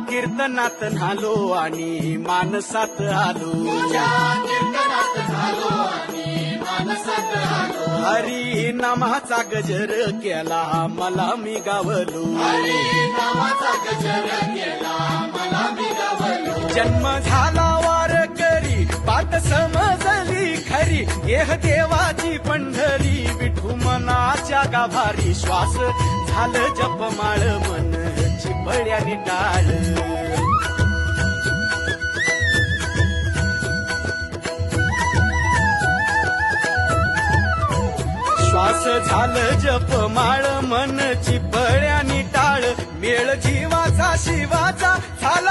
कीर्तनात न्हालो आणि मानसात आलो. हरी नामाचा गजर केला मला मी गावलो. जन्म झाला वारकरी बात समजली खरी. येह देवाची पंढरी विठू मनाच्या गाभारी. श्वास झालं जपमाळ मन चिपळ्याने टाळ. श्वास झालं जपमाळ मन चिपळ्याने टाळ. मेळ जीवाचा शिवाचा झाला